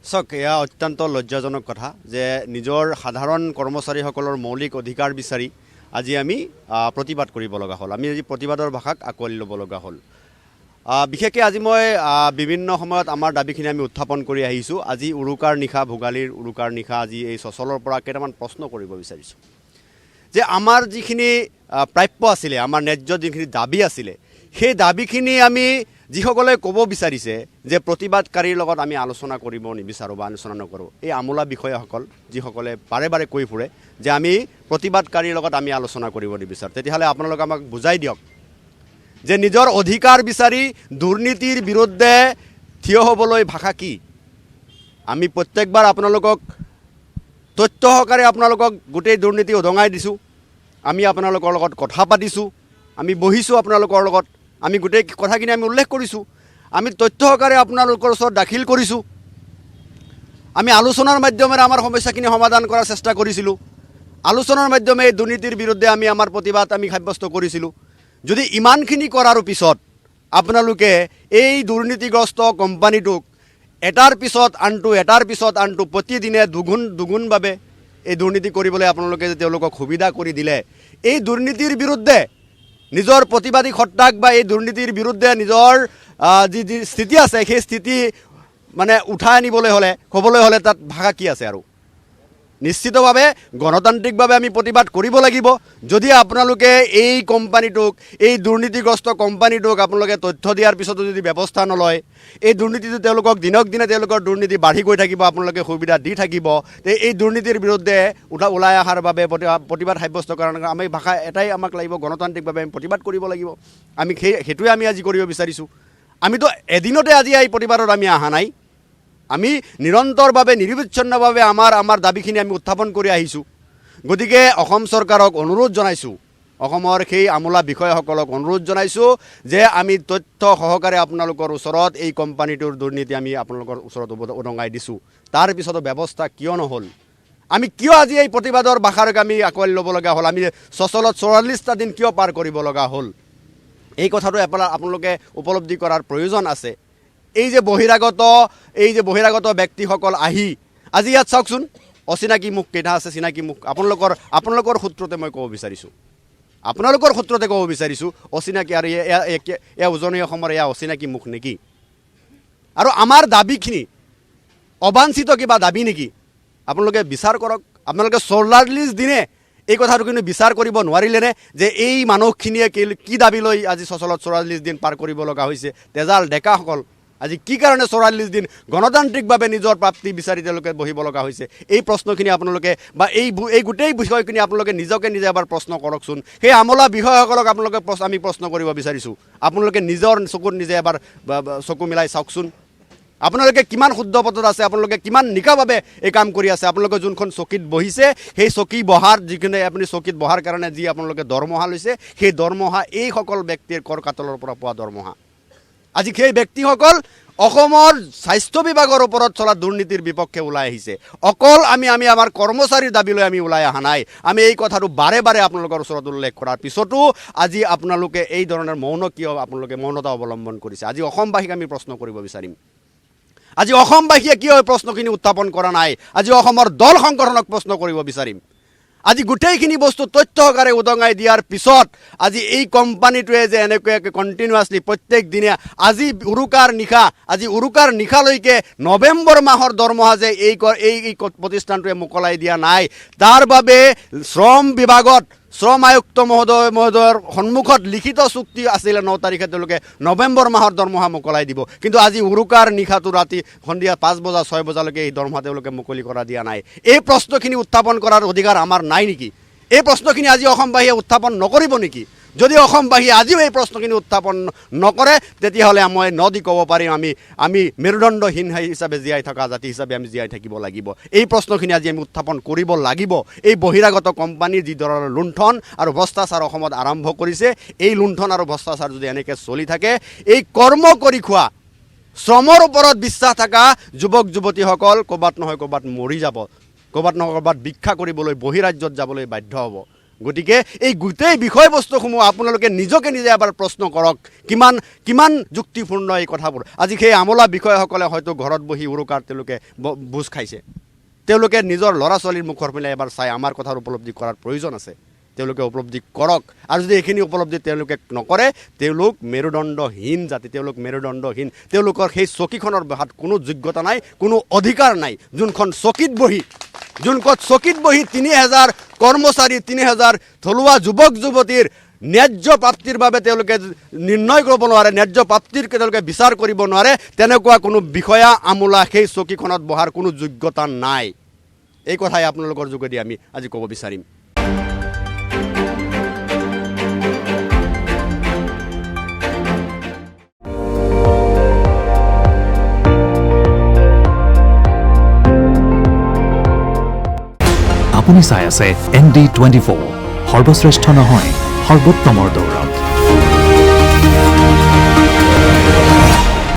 চাওক, এয়া অত্যন্ত লজ্জাজনক কথা যে নিজৰ সাধাৰণ কৰ্মচাৰীসকলৰ মৌলিক অধিকাৰ বিচাৰি আজি আমি প্ৰতিবাদ কৰিব লগা হ'ল। আমি আজি প্ৰতিবাদৰ ভাষাক আঁকোৱালি ল'ব লগা হ'ল। বিশেষকৈ আজি মই বিভিন্ন সময়ত আমাৰ দাবীখিনি আমি উত্থাপন কৰি আহিছোঁ। আজি উৰুকাৰ নিশা, ভোগালীৰ উৰুকাৰ নিশা আজি এই চচলৰ পৰা কেইটামান প্ৰশ্ন কৰিব বিচাৰিছোঁ যে আমাৰ যিখিনি প্ৰাপ্য আছিলে, আমাৰ ন্যায্য যিখিনি দাবী আছিলে, সেই দাবীখিনি আমি যিসকলে ক'ব বিচাৰিছে যে প্ৰতিবাদকাৰীৰ লগত আমি আলোচনা কৰিব নিবিচাৰোঁ বা আলোচনা নকৰোঁ, এই আমোলা বিষয়াসকল যিসকলে বাৰে বাৰে কৈ ফুৰে যে আমি প্ৰতিবাদকাৰীৰ লগত আমি আলোচনা কৰিব নিবিচাৰোঁ, তেতিয়াহ'লে আপোনালোকে আমাক বুজাই দিয়ক যে নিজৰ অধিকাৰ বিচাৰি দুৰ্নীতিৰ বিৰুদ্ধে থিয় হ'বলৈ ভাষা কি। আমি প্ৰত্যেকবাৰ আপোনালোকক তথ্য সহকাৰে আপোনালোকক গোটেই দুৰ্নীতি উদঙাই দিছোঁ। আমি আপোনালোকৰ লগত কথা পাতিছোঁ, আমি বহিছোঁ আপোনালোকৰ লগত, আমি গোটেই কথাখিনি আমি উল্লেখ কৰিছোঁ, আমি তথ্য সহকাৰে আপোনালোকৰ ওচৰত দাখিল কৰিছোঁ, আমি আলোচনাৰ মাধ্যমেৰে আমাৰ সমস্যাখিনি সমাধান কৰাৰ চেষ্টা কৰিছিলোঁ, আলোচনাৰ মাধ্যমে এই দুৰ্নীতিৰ বিৰুদ্ধে আমি আমাৰ প্ৰতিবাদ আমি সাব্যস্ত কৰিছিলোঁ। যদি ইমানখিনি কৰাৰ পিছত আপোনালোকে এই দুৰ্নীতিগ্ৰস্ত কোম্পানীটোক এটাৰ পিছত আনটো প্ৰতিদিনে দুগুণভাৱে এই দুৰ্নীতি কৰিবলৈ আপোনালোকে যে তেওঁলোকক সুবিধা কৰি দিলে, এই দুৰ্নীতিৰ বিৰুদ্ধে নিজৰ প্ৰতিবাদী সত্তাক বা এই দুৰ্নীতিৰ বিৰুদ্ধে নিজৰ যি স্থিতি আছে সেই স্থিতি মানে উঠাই আনিবলৈ হ'লে, ক'বলৈ হ'লে তাত ভাষা কি আছে আৰু। নিশ্চিতভাৱে গণতান্ত্ৰিকভাৱে আমি প্ৰতিবাদ কৰিব লাগিব। যদি আপোনালোকে এই কোম্পানীটোক, এই দুৰ্নীতিগ্ৰস্ত কোম্পানীটোক আপোনালোকে তথ্য দিয়াৰ পিছতো যদি ব্যৱস্থা নলয়, এই দুৰ্নীতিটো তেওঁলোকক দিনক দিনে তেওঁলোকৰ দুৰ্নীতি বাঢ়ি গৈ থাকিব, আপোনালোকে সুবিধা দি থাকিব, এই দুৰ্নীতিৰ বিৰুদ্ধে ওলাই অহাৰ বাবে প্ৰতিবাদ সাব্যস্ত কৰাৰ আমি ভাষা এটাই আমাক লাগিব, গণতান্ত্ৰিকভাৱে আমি প্ৰতিবাদ কৰিব লাগিব। আমি সেইটোৱে আমি আজি কৰিব বিচাৰিছোঁ। আমিতো এদিনতে আজি এই প্ৰতিবাদত আমি অহা নাই, আমি নিৰন্তৰভাৱে নিৰৱচ্ছিন্নভাৱে আমাৰ দাবীখিনি আমি উত্থাপন কৰি আহিছোঁ। গতিকে অসম চৰকাৰক অনুৰোধ জনাইছোঁ, অসমৰ সেই আমোলা বিষয়াসকলক অনুৰোধ জনাইছোঁ যে আমি তথ্য সহকাৰে আপোনালোকৰ ওচৰত এই কোম্পানীটোৰ দুৰ্নীতি আমি আপোনালোকৰ ওচৰত উদঙাই দিছোঁ, তাৰপিছতো ব্যৱস্থা কিয় নহ'ল, আমি কিয় আজি এই প্ৰতিবাদৰ ভাষাক আমি আঁকোৱালি ল'ব লগা হ'ল, আমি চচলত 44টা দিন কিয় পাৰ কৰিব লগা হ'ল, এই কথাটো আপোনালোকে উপলব্ধি কৰাৰ প্ৰয়োজন আছে। এই যে বহিৰাগত ব্যক্তিসকল আহি আজি ইয়াত চাওকচোন, অচিনাকি মুখ কেইটা আছে, চিনাকি মুখ আপোনালোকৰ সূত্ৰতে মই ক'ব বিচাৰিছোঁ, অচিনাকি আৰু এয়া উজনি অসমৰ এয়া অচিনাকি মুখ নেকি? আৰু আমাৰ দাবীখিনি অবাঞ্ছিত কিবা দাবী নেকি? আপোনালোকে বিচাৰ কৰক। আপোনালোকে 44 দিনে এই কথাটো কিন্তু বিচাৰ কৰিব নোৱাৰিলেনে যে এই মানুহখিনিয়ে কি দাবী লৈ আজি চচলত 44 দিন পাৰ কৰিব লগা হৈছে? তেজাল ডেকাসকল আজি কি কাৰণে 44 দিন গণতান্ত্ৰিকভাৱে নিজৰ প্ৰাপ্তি বিচাৰি তেওঁলোকে বহিব লগা হৈছে? এই প্ৰশ্নখিনি আপোনালোকে বা এই গোটেই বিষয়খিনি আপোনালোকে নিজকে নিজে এবাৰ প্ৰশ্ন কৰকচোন। সেই আমোলা বিষয়াসকলক আমি প্ৰশ্ন কৰিব বিচাৰিছোঁ, আপোনালোকে নিজৰ চকুত নিজে এবাৰ চকু মিলাই চাওকচোন। আপোনালোকে কিমান শুদ্ধ পথত আছে, আপোনালোকে কিমান নিকাভাৱে এই কাম কৰি আছে? আপোনালোকে যোনখন চকীত বহিছে, সেই চকী বহাৰ যিখিনি আপুনি চকীত বহাৰ কাৰণে যি আপোনালোকে দৰমহা লৈছে, সেই দৰমহা এইসকল ব্যক্তিৰ কৰ কাটলৰ পৰা পোৱা দৰমহা। আজি সেই ব্যক্তিসকল অসমৰ স্বাস্থ্য বিভাগৰ ওপৰত চলা দুৰ্নীতিৰ বিপক্ষে ওলাই আহিছে। অকল আমি আমাৰ কৰ্মচাৰীৰ দাবী লৈ আমি ওলাই অহা নাই। আমি এই কথাটো বাৰে বাৰে আপোনালোকৰ ওচৰত উল্লেখ কৰাৰ পিছতো আজি আপোনালোকে এই ধৰণৰ মৌনতা অৱলম্বন কৰিছে। আজি অসমবাসীক আমি প্ৰশ্ন কৰিব বিচাৰিম, আজি অসমবাসীয়ে কিয় এই প্ৰশ্নখিনি উত্থাপন কৰা নাই? আজি অসমৰ দল সংগঠনক প্ৰশ্ন কৰিব বিচাৰিম। আজি গোটেইখিনি বস্তু তথ্য সহকাৰে উদঙাই দিয়াৰ পিছত আজি এই কোম্পানীটোৱে যে এনেকুৱাকৈ কণ্টিনিউৱাছলি প্ৰত্যেক দিনে আজি উৰুকাৰ নিশালৈকে নৱেম্বৰ মাহৰ দৰমহা যে এই প্ৰতিষ্ঠানটোৱে মোকলাই দিয়া নাই, তাৰ বাবে শ্ৰম আয়ুক্ত মহোদয়ৰ সন্মুখত লিখিত চুক্তি আছিলে 9 তাৰিখে তেওঁলোকে নৱেম্বৰ মাহৰ দৰমহা মোকলাই দিব, কিন্তু আজি উৰুকাৰ নিশাটো ৰাতি সন্ধিয়া 5 বজা 6 বজালৈকে এই দৰমহা তেওঁলোকে মুকলি কৰা দিয়া নাই। এই প্ৰশ্নখিনি উত্থাপন কৰাৰ অধিকাৰ আমাৰ নাই নেকি? এই প্ৰশ্নখিনি আজি অসমবাসীয়ে উত্থাপন নকৰিব নেকি? যদি অসমবাসীয়ে আজিও এই প্ৰশ্নখিনি উত্থাপন নকৰে, তেতিয়াহ'লে মই নদী ক'ব পাৰিম আমি মেৰুদণ্ডহীন হিচাপে জীয়াই থকা জাতি হিচাপে আমি জীয়াই থাকিব লাগিব। এই প্ৰশ্নখিনি আজি আমি উত্থাপন কৰিব লাগিব। এই বহিৰাগত কোম্পানীৰ যি ধৰণৰ লুণ্ঠন আৰু ভ্ৰষ্টাচাৰ অসমত আৰম্ভ কৰিছে, এই লুণ্ঠন আৰু ভ্ৰষ্টাচাৰ যদি এনেকৈ চলি থাকে, এই কৰ্ম কৰি খোৱা শ্ৰমৰ ওপৰত বিশ্বাস থকা যুৱক যুৱতীসকল ক'ৰবাত নহয় ক'ৰবাত মৰি যাব, ক'ৰবাত নহয় ক'ৰবাত ভিক্ষা কৰিবলৈ বহিৰাজ্যত যাবলৈ বাধ্য হ'ব। গতিকে এই গোটেই বিষয়বস্তুসমূহ আপোনালোকে নিজকে নিজে এবাৰ প্ৰশ্ন কৰক কিমান যুক্তিপূৰ্ণ এই কথাবোৰ আজি সেই আমোলা বিষয়াসকলে হয়তো ঘৰত বহি উৰুকাৰ তেওঁলোকে বুজ খাইছে তেওঁলোকে নিজৰ ল'ৰা ছোৱালীৰ মুখৰ ফালে এবাৰ চাই আমাৰ কথাৰ উপলব্ধি কৰাৰ প্ৰয়োজন আছে তেওঁলোকে উপলব্ধি কৰক আৰু যদি এইখিনি উপলব্ধি তেওঁলোকে নকৰে তেওঁলোক মেৰুদণ্ডহীন জাতি তেওঁলোক মেৰুদণ্ডহীন তেওঁলোকৰ সেই চকীখনৰ বহাত কোনো যোগ্যতা নাই কোনো অধিকাৰ নাই যোনখন চকীত বহি ৩০০০ কৰ্মচাৰী ৩০০০ থলুৱা যুৱক যুৱতীৰ ন্যায্য প্ৰাপ্তিৰ বাবে তেওঁলোকে নিৰ্ণয় কৰিব নোৱাৰে ন্যায্য প্ৰাপ্তিৰ তেওঁলোকে বিচাৰ কৰিব নোৱাৰে তেনেকুৱা কোনো বিষয়া আমোলা সেই চকীখনত বহাৰ কোনো যোগ্যতা নাই এই কথাই আপোনালোকৰ যোগেদি আমি আজি ক'ব বিচাৰিম আপুনি চাই আছে ND24 সৰ্বশ্ৰেষ্ঠ নহয় সৰ্বোত্তমৰ দৌৰত